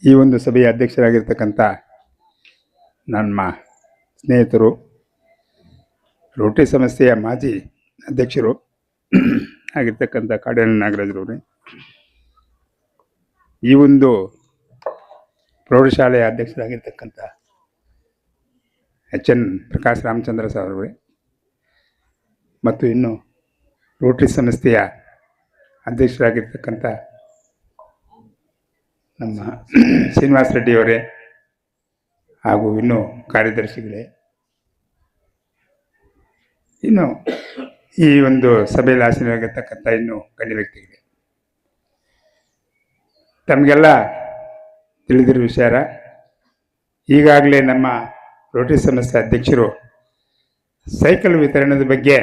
ಈ ಒಂದು ಸಭೆಯ ಅಧ್ಯಕ್ಷರಾಗಿರ್ತಕ್ಕಂಥ ನಮ್ಮ ಸ್ನೇಹಿತರು, ರೋಟರಿ ಸಂಸ್ಥೆಯ ಮಾಜಿ ಅಧ್ಯಕ್ಷರು ಆಗಿರ್ತಕ್ಕಂಥ ಕಾಡೇನಹಳ್ಳಿ ನಾಗರಾಜರವರೇ, ಈ ಒಂದು ಪ್ರೌಢಶಾಲೆಯ ಅಧ್ಯಕ್ಷರಾಗಿರ್ತಕ್ಕಂಥ HN ಪ್ರಕಾಶ್ ರಾಮಚಂದ್ರ ಸರ್ ಅವರೇ, ಮತ್ತು ಇನ್ನು ರೋಟರಿ ಸಂಸ್ಥೆಯ ಅಧ್ಯಕ್ಷರಾಗಿರ್ತಕ್ಕಂಥ ನಮ್ಮ ಶ್ರೀನಿವಾಸ ರೆಡ್ಡಿಯವರೇ, ಹಾಗೂ ಇನ್ನು ಕಾರ್ಯದರ್ಶಿಗಳೇ, ಇನ್ನು ಈ ಒಂದು ಸಭೆಯಲ್ಲಿ ಆಸೀನರಾಗಿರ್ತಕ್ಕಂಥ ಇನ್ನು ಗಣ್ಯ ವ್ಯಕ್ತಿಗಳೇ, ತಮಗೆಲ್ಲ ತಿಳಿದಿರೋ ವಿಚಾರ. ಈಗಾಗಲೇ ನಮ್ಮ ರೋಟರಿ ಸಂಸ್ಥೆ ಅಧ್ಯಕ್ಷರು ಸೈಕಲ್ ವಿತರಣದ ಬಗ್ಗೆ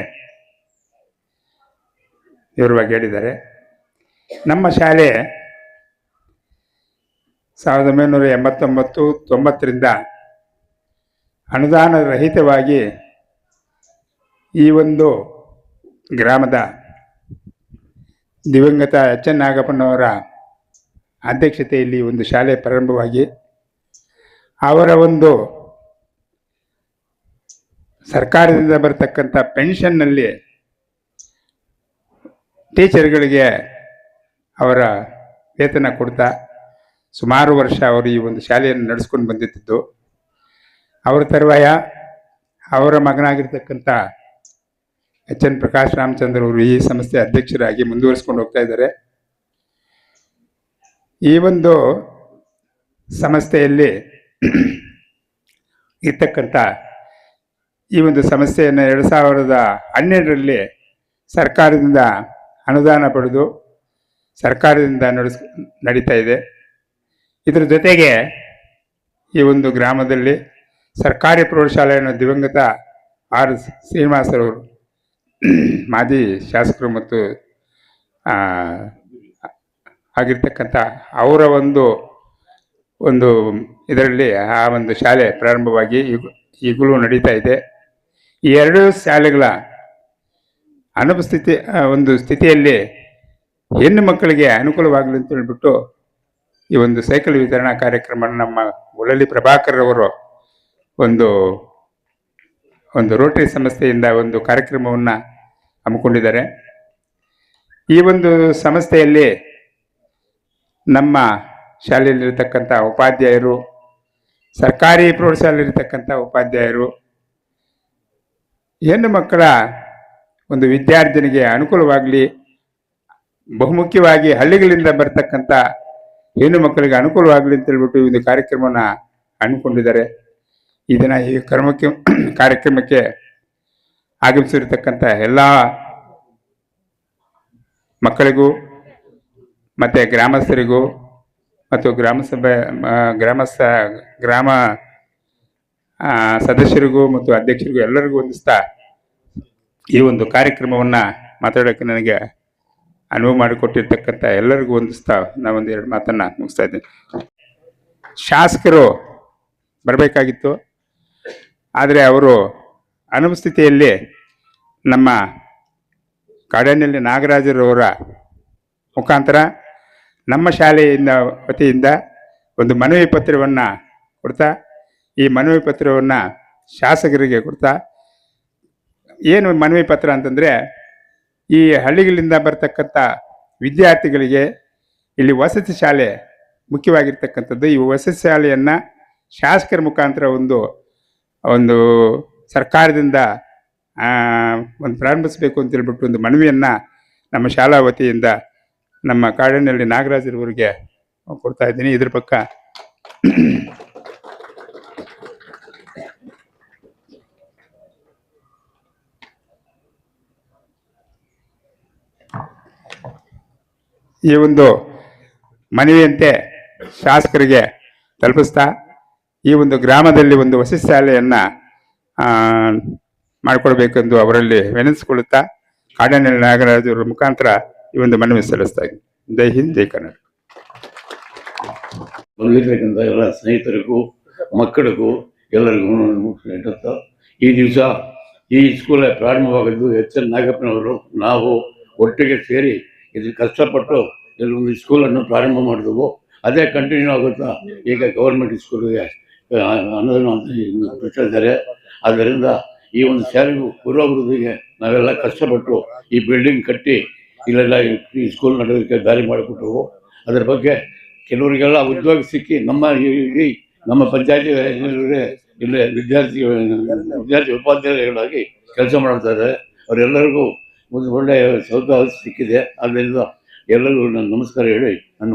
ವಿವರವಾಗಿ ಹೇಳಿದ್ದಾರೆ. ನಮ್ಮ ಶಾಲೆ 1989-90ರಿಂದ ಅನುದಾನ ರಹಿತವಾಗಿ ಈ ಒಂದು ಗ್ರಾಮದ ದಿವಂಗತ HN ನಾಗಪ್ಪನವರ ಅಧ್ಯಕ್ಷತೆಯಲ್ಲಿ ಒಂದು ಶಾಲೆ ಪ್ರಾರಂಭವಾಗಿ, ಅವರ ಒಂದು ಸರ್ಕಾರದಿಂದ ಬರತಕ್ಕಂಥ ಪೆನ್ಷನ್ನಲ್ಲಿ ಟೀಚರ್ಗಳಿಗೆ ಅವರ ವೇತನ ಕೊಡ್ತಾ ಸುಮಾರು ವರ್ಷ ಅವರು ಈ ಒಂದು ಶಾಲೆಯನ್ನು ನಡೆಸ್ಕೊಂಡು ಬಂದಿದ್ದು. ಅವರ ತರುವಾಯ ಅವರ ಮಗನಾಗಿರ್ತಕ್ಕಂಥ HN ಪ್ರಕಾಶ್ ರಾಮಚಂದ್ರ ಅವರು ಈ ಸಂಸ್ಥೆ ಅಧ್ಯಕ್ಷರಾಗಿ ಮುಂದುವರಿಸ್ಕೊಂಡು ಹೋಗ್ತಾ ಇದ್ದಾರೆ. ಈ ಒಂದು ಸಂಸ್ಥೆಯಲ್ಲಿ ಇರ್ತಕ್ಕಂಥ ಈ ಒಂದು ಸಂಸ್ಥೆಯನ್ನು 2012ರಲ್ಲಿ ಸರ್ಕಾರದಿಂದ ಅನುದಾನ ಪಡೆದು ಸರ್ಕಾರದಿಂದ ನಡೀತಾ ಇದೆ. ಇದರ ಜೊತೆಗೆ ಈ ಒಂದು ಗ್ರಾಮದಲ್ಲಿ ಸರ್ಕಾರಿ ಪ್ರೌಢಶಾಲೆಯನ್ನು ದಿವಂಗತ R ಶ್ರೀನಿವಾಸರವರು ಮಾಜಿ ಶಾಸಕರು ಮತ್ತು ಆಗಿರ್ತಕ್ಕಂಥ ಅವರ ಒಂದು ಇದರಲ್ಲಿ ಆ ಒಂದು ಶಾಲೆ ಪ್ರಾರಂಭವಾಗಿ ಈಗಲೂ ನಡೀತಾ ಇದೆ. ಈ ಎರಡು ಶಾಲೆಗಳ ಅನುಪಸ್ಥಿತಿ ಒಂದು ಸ್ಥಿತಿಯಲ್ಲಿ ಹೆಣ್ಣು ಮಕ್ಕಳಿಗೆ ಅನುಕೂಲವಾಗಲಿ ಅಂತ ಹೇಳ್ಬಿಟ್ಟು ಈ ಒಂದು ಸೈಕಲ್ ವಿತರಣಾ ಕಾರ್ಯಕ್ರಮ ನಮ್ಮ ಉಳಲಿ ಪ್ರಭಾಕರ್ ಅವರು ಒಂದು ರೋಟರಿ ಸಂಸ್ಥೆಯಿಂದ ಒಂದು ಕಾರ್ಯಕ್ರಮವನ್ನು ಹಮ್ಮಿಕೊಂಡಿದ್ದಾರೆ. ಈ ಒಂದು ಸಂಸ್ಥೆಯಲ್ಲಿ ನಮ್ಮ ಶಾಲೆಯಲ್ಲಿರ್ತಕ್ಕಂಥ ಉಪಾಧ್ಯಾಯರು, ಸರ್ಕಾರಿ ಪ್ರೌಢಶಾಲೆಯಲ್ಲಿರ್ತಕ್ಕಂಥ ಉಪಾಧ್ಯಾಯರು, ಹೆಣ್ಣು ಮಕ್ಕಳ ಒಂದು ವಿದ್ಯಾರ್ಜನೆಗೆ ಅನುಕೂಲವಾಗಲಿ, ಬಹುಮುಖ್ಯವಾಗಿ ಹಳ್ಳಿಗಳಿಂದ ಬರ್ತಕ್ಕಂಥ ಹೆಣ್ಣು ಮಕ್ಕಳಿಗೆ ಅನುಕೂಲವಾಗಲಿ ಅಂತ ಹೇಳ್ಬಿಟ್ಟು ಈ ಒಂದು ಕಾರ್ಯಕ್ರಮವನ್ನು ಹಮ್ಮಿಕೊಂಡಿದ್ದಾರೆ. ಇದನ್ನ ಈ ಕಾರ್ಯಕ್ರಮಕ್ಕೆ ಆಗಮಿಸಿರ್ತಕ್ಕಂಥ ಎಲ್ಲ ಮಕ್ಕಳಿಗೂ ಮತ್ತು ಗ್ರಾಮಸ್ಥರಿಗೂ ಮತ್ತು ಗ್ರಾಮ ಸದಸ್ಯರಿಗೂ ಮತ್ತು ಅಧ್ಯಕ್ಷರಿಗೂ ಎಲ್ಲರಿಗೂ ವಂದಿಸ್ತಾ ಈ ಒಂದು ಕಾರ್ಯಕ್ರಮವನ್ನು ಮಾತಾಡೋಕ್ಕೆ ನನಗೆ ಅನುವು ಮಾಡಿಕೊಟ್ಟಿರ್ತಕ್ಕಂಥ ಎಲ್ಲರಿಗೂ ವಂದಿಸ್ತಾ ನಾವೊಂದು 2 ಮಾತನ್ನು ಮುಗಿಸ್ತಾ ಇದ್ದೀನಿ. ಶಾಸಕರು ಬರಬೇಕಾಗಿತ್ತು, ಆದರೆ ಅವರು ಅನುಪಸ್ಥಿತಿಯಲ್ಲಿ ನಮ್ಮ ಕಾಡೇನಹಳ್ಳಿ ನಾಗರಾಜರವರ ಮುಖಾಂತರ ನಮ್ಮ ಶಾಲೆಯಿಂದ ವತಿಯಿಂದ ಒಂದು ಮನವಿ ಪತ್ರವನ್ನು ಕೊಡ್ತಾ, ಈ ಮನವಿ ಪತ್ರವನ್ನು ಶಾಸಕರಿಗೆ ಕೊಡ್ತಾ, ಏನು ಮನವಿ ಪತ್ರ ಅಂತಂದರೆ, ಈ ಹಳ್ಳಿಗಳಿಂದ ಬರ್ತಕ್ಕಂಥ ವಿದ್ಯಾರ್ಥಿಗಳಿಗೆ ಇಲ್ಲಿ ವಸತಿ ಶಾಲೆ ಮುಖ್ಯವಾಗಿರ್ತಕ್ಕಂಥದ್ದು. ಈ ವಸತಿ ಶಾಲೆಯನ್ನು ಶಾಸಕರ ಮುಖಾಂತರ ಒಂದು ಸರ್ಕಾರದಿಂದ ಒಂದು ಪ್ರಾರಂಭಿಸಬೇಕು ಅಂತ ಹೇಳ್ಬಿಟ್ಟು ಒಂದು ಮನವಿಯನ್ನು ನಮ್ಮ ಶಾಲಾ ವತಿಯಿಂದ ನಮ್ಮ ಕಾಡೇನಹಳ್ಳಿ ನಾಗರಾಜರವರಿಗೆ ಕೊಡ್ತಾ ಇದ್ದೀನಿ. ಇದ್ರ ಪಕ್ಕ ಈ ಒಂದು ಮನವಿಯಂತೆ ಶಾಸಕರಿಗೆ ತಲುಪಿಸ್ತಾ ಈ ಒಂದು ಗ್ರಾಮದಲ್ಲಿ ಒಂದು ವಸತಿ ಶಾಲೆಯನ್ನು ಮಾಡಿಕೊಡ್ಬೇಕೆಂದು ಅವರಲ್ಲಿ ವಿನಂತಿಸಿಕೊಳ್ಳುತ್ತಾ ಕಾಡೇನಹಳ್ಳಿ ನಾಗರಾಜರ ಮುಖಾಂತರ ಈ ಒಂದು ಮನವಿ ಸಲ್ಲಿಸ್ತಾ ಇದ್ದೀನಿ. ಜೈ ಹಿಂದ್, ಜೈ ಕನ್ನಡ. ಬಂದಿರತಕ್ಕಂಥ ಎಲ್ಲ ಸ್ನೇಹಿತರಿಗೂ ಮಕ್ಕಳಿಗೂ ಎಲ್ಲರಿಗೂ ಹೇಳುತ್ತಾ, ಈ ದಿವಸ ಈ ಸ್ಕೂಲ್ ಪ್ರಾರಂಭವಾಗಿದ್ದು HN ನಾಗಪ್ಪನವರು ನಾವು ಒಟ್ಟಿಗೆ ಸೇರಿ ಇಲ್ಲಿ ಕಷ್ಟಪಟ್ಟು ಇಲ್ಲಿ ಒಂದು ಸ್ಕೂಲನ್ನು ಪ್ರಾರಂಭ ಮಾಡಿದೆವು. ಅದೇ ಕಂಟಿನ್ಯೂ ಆಗುತ್ತಾ ಈಗ ಗೌರ್ಮೆಂಟ್ ಸ್ಕೂಲ್ಗೆ ಅನ್ನೋದನ್ನು ಬಿಟ್ಟಿದ್ದಾರೆ. ಆದ್ದರಿಂದ ಈ ಒಂದು ಶಾಲೆಗೂ ಪೂರ್ವಾಭಿವೃದ್ಧಿಗೆ ನಾವೆಲ್ಲ ಕಷ್ಟಪಟ್ಟು ಈ ಬಿಲ್ಡಿಂಗ್ ಕಟ್ಟಿ ಇಲ್ಲೆಲ್ಲ ಈ ಸ್ಕೂಲ್ ನಡೆಯೋದಕ್ಕೆ ದಾರಿ ಮಾಡಿಕೊಟ್ಟವು. ಅದರ ಬಗ್ಗೆ ಕೆಲವರಿಗೆಲ್ಲ ಉದ್ಯೋಗ ಸಿಕ್ಕಿ ನಮ್ಮ ಪಂಚಾಯತಿ ಇಲ್ಲೇ ವಿದ್ಯಾರ್ಥಿ ಉಪಾಧ್ಯಾಯರುಗಳಾಗಿ ಕೆಲಸ ಮಾಡ್ತಾರೆ. ಅವರೆಲ್ಲರಿಗೂ ಒಂದು ಒಳ್ಳೆಯ ಸೌಲಭ್ಯ ಸಿಕ್ಕಿದೆ. ಆದ್ದರಿಂದ ಎಲ್ಲರಿಗೂ ನಾನು ನಮಸ್ಕಾರ ಹೇಳಿ ನಾನು